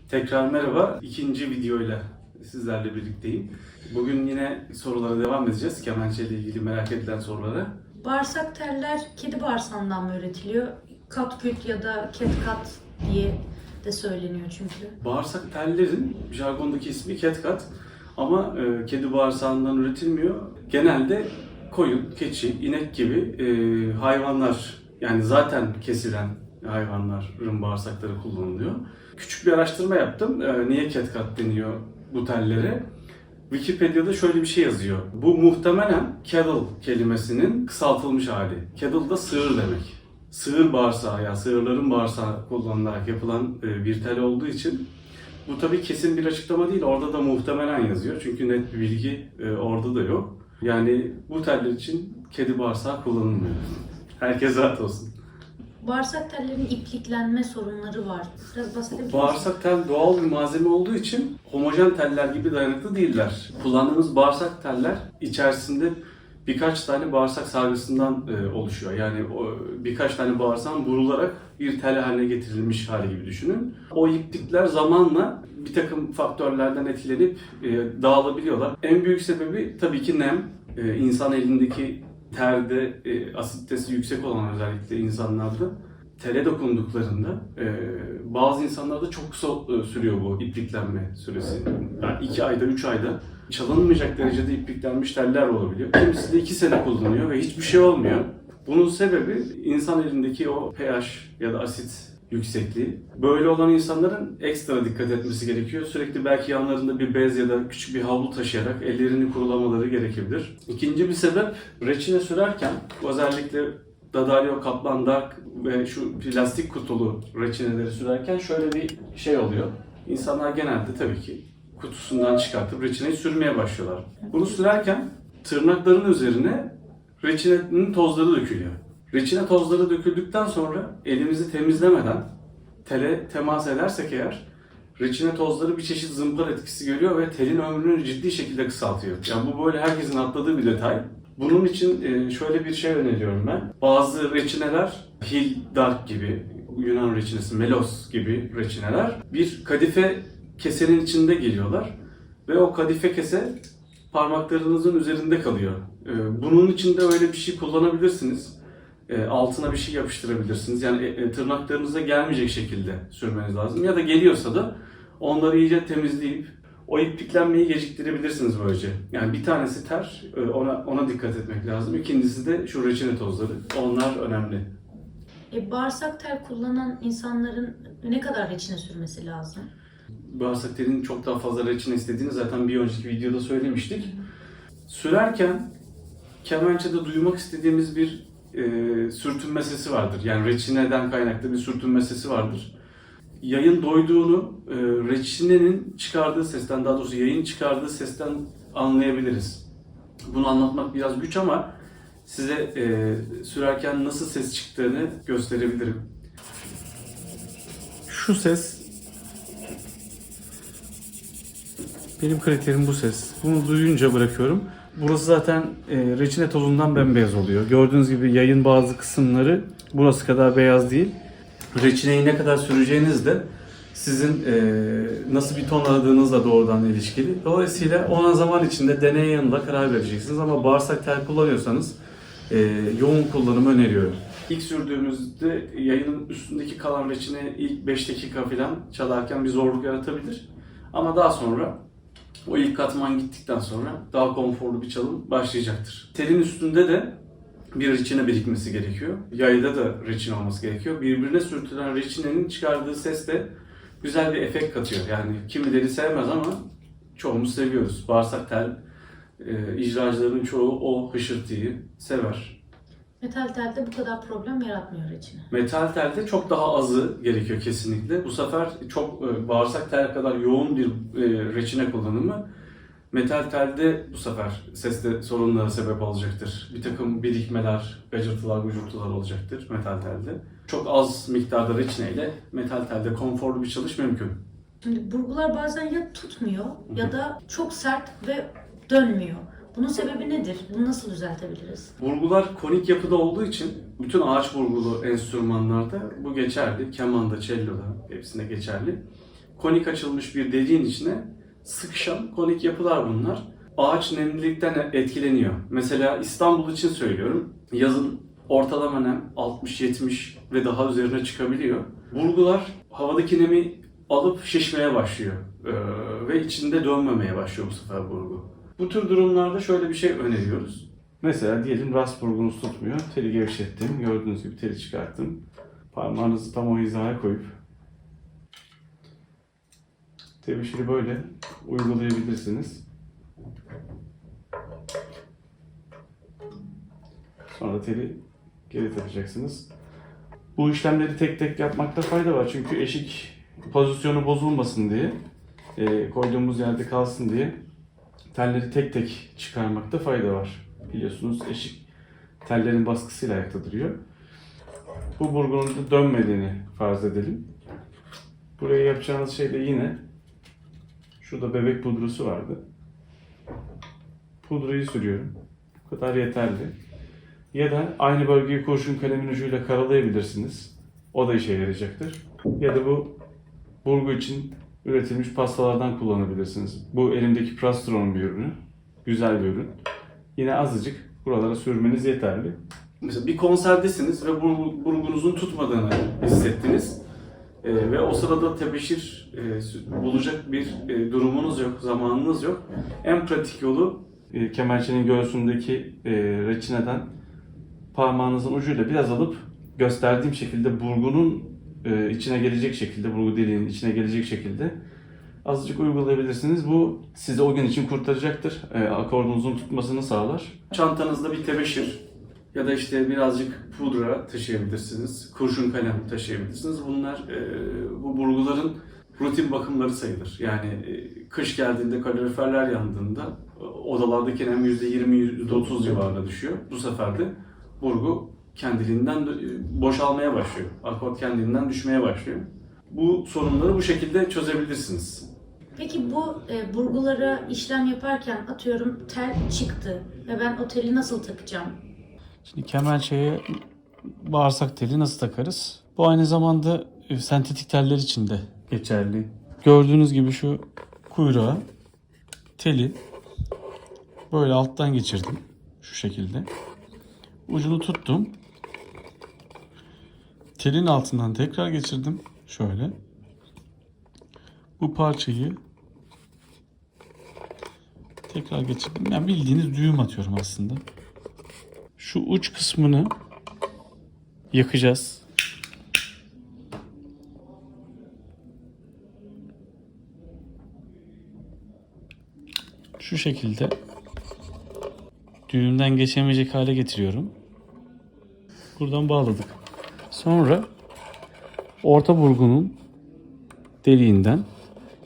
Tekrar merhaba. İkinci videoyla sizlerle birlikteyim. Bugün yine sorulara devam edeceğiz. Kemençe ile ilgili merak edilen sorulara. Bağırsak teller kedi bağırsağından mı üretiliyor? Katküt ya da catgut diye de söyleniyor çünkü. Bağırsak tellerin jargondaki ismi catgut ama kedi bağırsağından üretilmiyor. Genelde koyun, keçi, inek gibi hayvanlar, yani zaten kesilen hayvanların bağırsakları kullanılıyor. Küçük bir araştırma yaptım. Niye catgut deniyor bu tellere? Wikipedia'da şöyle bir şey yazıyor. Bu muhtemelen cattle kelimesinin kısaltılmış hali. Cattle da sığır demek. Sığır bağırsağı, ya sığırların bağırsağı kullanılarak yapılan bir tel olduğu için bu tabii kesin bir açıklama değil. Orada da muhtemelen yazıyor. Çünkü net bir bilgi orada da yok. Yani bu teller için kedi bağırsağı kullanılmıyor. Herkes rahat olsun. Bağırsak tellerinin ipliklenme sorunları var. Biraz bahsedebilir misin? Bağırsak tel doğal bir malzeme olduğu için homojen teller gibi dayanıklı değiller. Kullandığımız bağırsak teller içerisinde birkaç tane bağırsak sargısından oluşuyor. Yani birkaç tane bağırsağın vurularak bir tel haline getirilmiş hali gibi düşünün. O iplikler zamanla bir takım faktörlerden etkilenip dağılabiliyorlar. En büyük sebebi tabii ki nem. İnsan elindeki terde asitesi yüksek olan özellikle insanlarda tele dokunduklarında bazı insanlarda çok kısa sürüyor bu ipliklenme süresi. Yani 2 ayda, 3 ayda çalınmayacak derecede ipliklenmiş teller olabiliyor. Kimisi de 2 sene kullanıyor ve hiçbir şey olmuyor. Bunun sebebi insan elindeki o pH ya da asit yüksekliği. Böyle olan insanların ekstra dikkat etmesi gerekiyor. Sürekli belki yanlarında bir bez ya da küçük bir havlu taşıyarak ellerini kurulamaları gerekebilir. İkinci bir sebep, reçine sürerken özellikle Dadario, Kaplan, Dark ve şu plastik kutulu reçineleri sürerken şöyle bir şey oluyor. İnsanlar genelde tabii ki kutusundan çıkartıp reçineyi sürmeye başlıyorlar. Bunu sürerken tırnakların üzerine reçinenin tozları dökülüyor. Reçine tozları döküldükten sonra elimizi temizlemeden tele temas edersek eğer reçine tozları bir çeşit zımpara etkisi görüyor ve telin ömrünü ciddi şekilde kısaltıyor. Yani bu böyle herkesin atladığı bir detay. Bunun için şöyle bir şey öneriyorum ben. Bazı reçineler, Hil Dark gibi, Yunan reçinesi, Melos gibi reçineler bir kadife kesenin içinde geliyorlar. Ve o kadife kese parmaklarınızın üzerinde kalıyor. Bunun için de öyle bir şey kullanabilirsiniz. Altına bir şey yapıştırabilirsiniz. Yani tırnaklarınıza gelmeyecek şekilde sürmeniz lazım. Ya da geliyorsa da onları iyice temizleyip o ipliklenmeyi geciktirebilirsiniz böylece. Yani bir tanesi ter, ona dikkat etmek lazım. İkincisi de şu reçine tozları. Onlar önemli. Bağırsak tel kullanan insanların ne kadar reçine sürmesi lazım? Bağırsak telinin çok daha fazla reçine istediğini zaten bir önceki videoda söylemiştik. Sürerken kemençede duymak istediğimiz bir sürtünme sesi vardır. Yani reçineden kaynaklı bir sürtünme sesi vardır. Yayın doyduğunu reçinenin çıkardığı sesten, daha doğrusu yayın çıkardığı sesten anlayabiliriz. Bunu anlatmak biraz güç ama size sürerken nasıl ses çıktığını gösterebilirim. Şu ses, benim kriterim bu ses. Bunu duyunca bırakıyorum. Burası zaten reçine tozundan bembeyaz oluyor. Gördüğünüz gibi yayın bazı kısımları burası kadar beyaz değil. Reçineyi ne kadar süreceğiniz de sizin nasıl bir ton aradığınızla doğrudan ilişkili. Dolayısıyla ona zaman içinde deney yanında karar vereceksiniz ama bağırsak tel kullanıyorsanız yoğun kullanımı öneriyorum. İlk sürdüğümüzde yayının üstündeki kalan reçine ilk 5 dakika falan çalarken bir zorluk yaratabilir. Ama daha sonra o ilk katman gittikten sonra daha konforlu bir çalım başlayacaktır. Telin üstünde de bir reçine birikmesi gerekiyor. Yayda da reçine olması gerekiyor. Birbirine sürtülen reçinenin çıkardığı ses de güzel bir efekt katıyor. Yani kimileri sevmez ama çoğumuz seviyoruz. Bağırsak tel icracıların çoğu o hışırtıyı sever. Metal telde bu kadar problem yaratmıyor reçine. Metal telde çok daha azı gerekiyor kesinlikle. Bu sefer çok bağırsak tel kadar yoğun bir reçine kullanımı metal telde bu sefer seste sorunlara sebep olacaktır. Bir takım birikmeler, gacırtılar, gucurtular olacaktır metal telde. Çok az miktarda reçineyle metal telde konforlu bir çalış mümkün. Şimdi burgular bazen ya tutmuyor ya da çok sert ve dönmüyor. Bunun sebebi nedir? Bunu nasıl düzeltebiliriz? Burgular konik yapıda olduğu için bütün ağaç burgulu enstrümanlarda bu geçerli. Kemanda, cello'da hepsinde geçerli. konik açılmış bir deliğin içine sıkışan konik yapılar bunlar. Ağaç nemlilikten etkileniyor. Mesela İstanbul için söylüyorum. Yazın ortalama nem 60-70 ve daha üzerine çıkabiliyor. Burgular havadaki nemi alıp şişmeye başlıyor. Ve içinde dönmemeye başlıyor bu sefer burgu. Bu tür durumlarda şöyle bir şey öneriyoruz. Mesela diyelim rast burgunuz tutmuyor. Teli gevşettim. Gördüğünüz gibi teli çıkarttım. Parmağınızı tam o hizaya koyup tebeşiri böyle uygulayabilirsiniz. Sonra teli geri takacaksınız. Bu işlemleri tek tek yapmakta fayda var. Çünkü eşik pozisyonu bozulmasın diye, koyduğumuz yerde kalsın diye telleri tek tek çıkarmakta fayda var. Biliyorsunuz eşik tellerin baskısıyla ayakta duruyor. Bu burgunun da dönmediğini farz edelim. Buraya yapacağınız şey de yine şurada bebek pudrası vardı. Pudrayı sürüyorum. Bu kadar yeterli. Ya da aynı bölgeyi kurşun kalemin ucuyla karalayabilirsiniz. O da işe yarayacaktır. Ya da bu burgu için üretilmiş pastalardan kullanabilirsiniz. Bu elimdeki Prastron'un bir ürünü. Güzel bir ürün. Yine azıcık buralara sürmeniz yeterli. Mesela bir konserdesiniz ve burgunuzun tutmadığını hissettiniz. Ve o sırada tebeşir bulacak bir durumunuz yok, zamanınız yok. En pratik yolu kemençenin göğsündeki reçineden parmağınızın ucuyla biraz alıp gösterdiğim şekilde burgunun içine gelecek şekilde, burgu deliğinin içine gelecek şekilde azıcık uygulayabilirsiniz. Bu sizi o gün için kurtaracaktır. Akordunuzun tutmasını sağlar. Çantanızda bir tebeşir ya da işte birazcık pudra taşıyabilirsiniz. Kurşun kalem taşıyabilirsiniz. Bunlar bu burguların rutin bakımları sayılır. Yani kış geldiğinde kaloriferler yandığında odalardaki nem %20, %30 civarına düşüyor. Bu sefer de burgu kendiliğinden boşalmaya başlıyor. Akort kendiliğinden düşmeye başlıyor. Bu sorunları bu şekilde çözebilirsiniz. Peki bu burgulara işlem yaparken atıyorum tel çıktı ve ben o teli nasıl takacağım? Şimdi kemençeye bağırsak teli nasıl takarız? Bu aynı zamanda sentetik teller için de geçerli. Gördüğünüz gibi şu kuyruğa teli böyle alttan geçirdim. Şu şekilde. Ucunu tuttum. Telin altından tekrar geçirdim. Şöyle. Bu parçayı tekrar geçirdim. Yani bildiğiniz düğüm atıyorum aslında. Şu uç kısmını yakacağız. Şu şekilde düğümden geçemeyecek hale getiriyorum. Buradan bağladık. Sonra orta burgunun deliğinden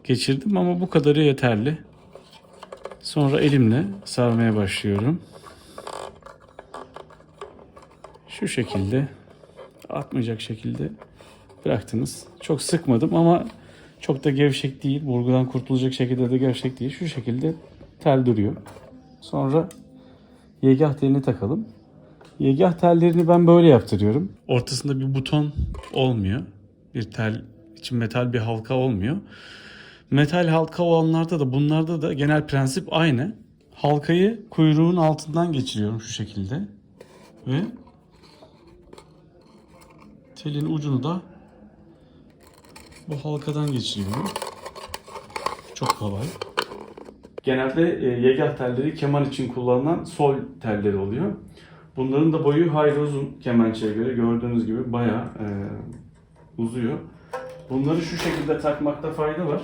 geçirdim ama bu kadarı yeterli. Sonra elimle sarmaya başlıyorum. Şu şekilde atmayacak şekilde bıraktınız. Çok sıkmadım ama çok da gevşek değil. Burgudan kurtulacak şekilde de gevşek değil. Şu şekilde tel duruyor. Sonra yegah telini takalım. Yegah tellerini ben böyle yaptırıyorum. Ortasında bir buton olmuyor. Bir tel için metal bir halka olmuyor. Metal halka olanlarda da bunlarda da genel prensip aynı. Halkayı kuyruğun altından geçiriyorum şu şekilde. Ve telin ucunu da bu halkadan geçiriyorum. Çok kolay. Genelde yegah telleri keman için kullanılan sol telleri oluyor. Bunların da boyu hayli uzun kemençeye göre. Gördüğünüz gibi bayağı uzuyor. Bunları şu şekilde takmakta fayda var.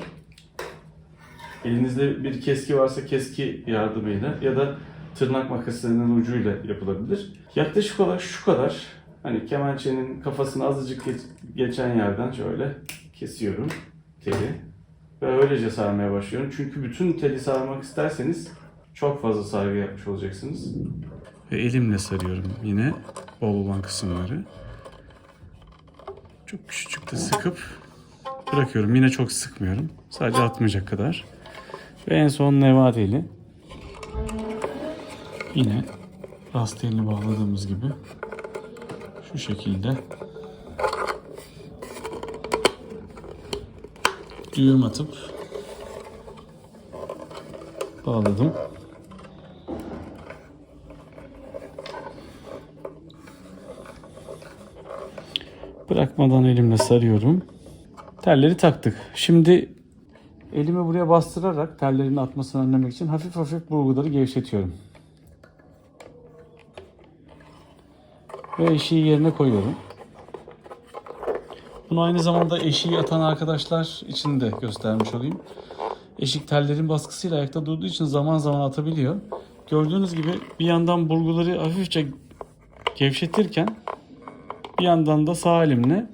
Elinizde bir keski varsa keski yardımıyla ya da tırnak makasının ucuyla yapılabilir. Yaklaşık olarak şu kadar. Hani kemençenin kafasını azıcık geçen yerden şöyle kesiyorum teli. Ve öylece sarmaya başlıyorum. Çünkü bütün teli sarmak isterseniz çok fazla sargı yapmış olacaksınız. Ve elimle sarıyorum yine bol olan kısımları. Çok küçücük de sıkıp bırakıyorum. Yine çok sıkmıyorum. Sadece atmayacak kadar. Ve en son neva teli. Yine rast telini bağladığımız gibi şu şekilde düğüm atıp bağladım. Bırakmadan elimle sarıyorum. Telleri taktık. Şimdi elimi buraya bastırarak tellerin atmasını önlemek için hafif hafif burguları gevşetiyorum. Ve eşiği yerine koyuyorum. Bunu aynı zamanda eşiği atan arkadaşlar için de göstermiş olayım. Eşik tellerin baskısıyla ayakta durduğu için zaman zaman atabiliyor. Gördüğünüz gibi bir yandan burguları hafifçe gevşetirken bir yandan da sağ elimle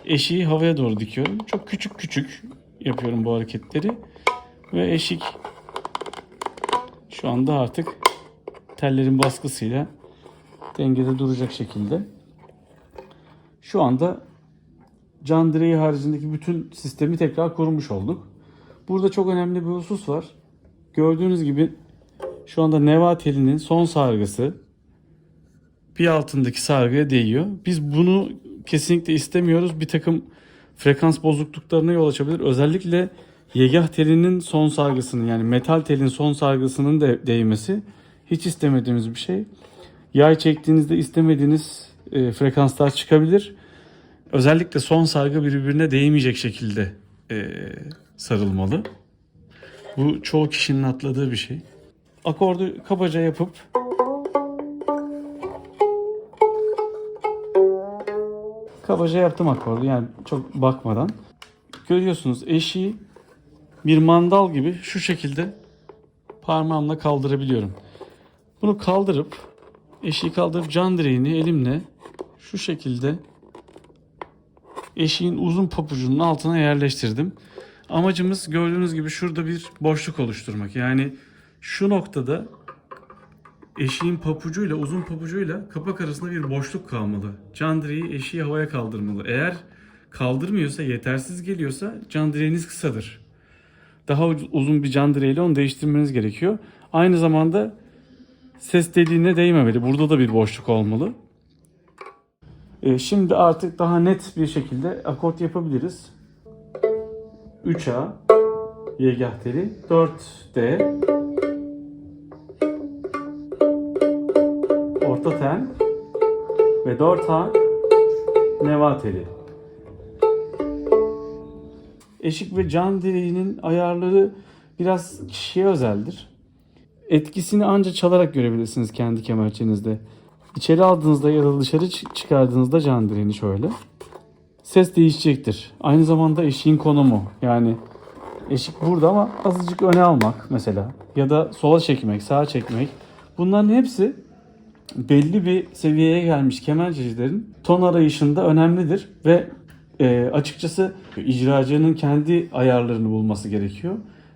eşiği havaya doğru dikiyorum. Çok küçük küçük yapıyorum bu hareketleri. Ve eşik şu anda artık tellerin baskısıyla dengede duracak şekilde. Şu anda can direği haricindeki bütün sistemi tekrar kurmuş olduk. Burada çok önemli bir husus var. Gördüğünüz gibi şu anda neva telinin son sargısı bir altındaki sargıya değiyor. Biz bunu kesinlikle istemiyoruz. Bir takım frekans bozukluklarına yol açabilir. Özellikle yegah telinin son sargısının, yani metal telin son sargısının değmesi hiç istemediğimiz bir şey. Yay çektiğinizde istemediğiniz frekanslar çıkabilir. Özellikle son sargı birbirine değmeyecek şekilde sarılmalı. Bu çoğu kişinin atladığı bir şey. Akordu kabaca yapıp yaptım akordu, yani çok bakmadan. Görüyorsunuz eşiği bir mandal gibi şu şekilde parmağımla kaldırabiliyorum. Bunu kaldırıp eşiği kaldırıp can direğini elimle şu şekilde eşiğin uzun papucunun altına yerleştirdim. Amacımız gördüğünüz gibi şurada bir boşluk oluşturmak. Yani şu noktada eşiğin papucuyla uzun papucuyla kapak arasında bir boşluk kalmalı. Can direği eşiği havaya kaldırmalı. Eğer kaldırmıyorsa, yetersiz geliyorsa can direğiniz kısadır. Daha uzun bir can direğiyle onu değiştirmeniz gerekiyor. Aynı zamanda ses deliğine değmemeli. Burada da bir boşluk olmalı. Şimdi artık daha net bir şekilde akort yapabiliriz. 3A, yegah teli, 4D, orta tel ve 4A, neva teli. Eşik ve can direğinin ayarları biraz kişiye özeldir. Etkisini ancak çalarak görebilirsiniz kendi kemerçenizde. İçeri aldığınızda ya da dışarı çıkardığınızda can direğini şöyle, ses değişecektir. Aynı zamanda eşiğin konumu, yani eşik burada ama azıcık öne almak mesela ya da sola çekmek, sağa çekmek, bunların hepsi belli bir seviyeye gelmiş kemençecilerin ton arayışında önemlidir ve açıkçası icracının kendi ayarlarını bulması gerekiyor.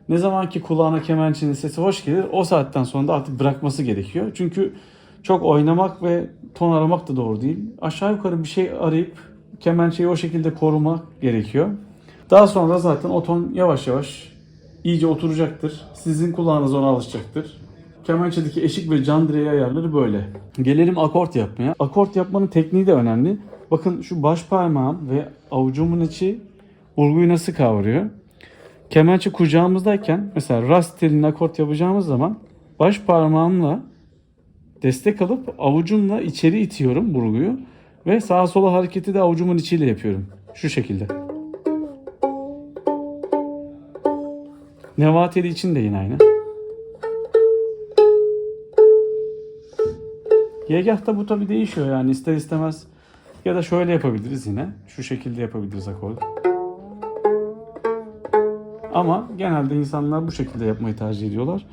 Ne zaman ki kulağına kemençenin sesi hoş gelir, o saatten sonra da artık bırakması gerekiyor. Çünkü çok oynamak ve ton aramak da doğru değil. Aşağı yukarı bir şey arayıp kemençeyi o şekilde korumak gerekiyor. Daha sonra zaten o ton yavaş yavaş iyice oturacaktır. Sizin kulağınız ona alışacaktır. Kemençedeki eşik ve can direği ayarları böyle. Gelelim akort yapmaya. Akort yapmanın tekniği de önemli. Bakın şu baş parmağım ve avucumun içi vurguyu nasıl kavruyor. Kemençe kucağımızdayken mesela rast telini akort yapacağımız zaman baş parmağımla destek alıp avucumla içeri itiyorum vurguyu ve sağa sola hareketi de avucumun içiyle yapıyorum. Şu şekilde. Neva teli için de yine aynı. Yegah'ta bu tabi değişiyor, yani ister istemez ya da şöyle yapabiliriz yine. Şu şekilde yapabiliriz akordu. Ama genelde insanlar bu şekilde yapmayı tercih ediyorlar.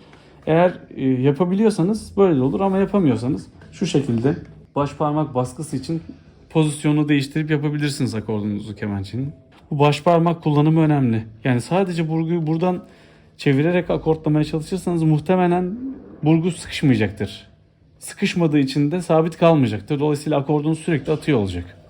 Eğer yapabiliyorsanız böyle de olur ama yapamıyorsanız şu şekilde baş parmak baskısı için pozisyonu değiştirip yapabilirsiniz akordunuzu kemençenin. Bu baş parmak kullanımı önemli. Yani sadece burguyu buradan çevirerek akortlamaya çalışırsanız muhtemelen burgu sıkışmayacaktır. Sıkışmadığı için de sabit kalmayacaktır. Dolayısıyla akordunuz sürekli atıyor olacak.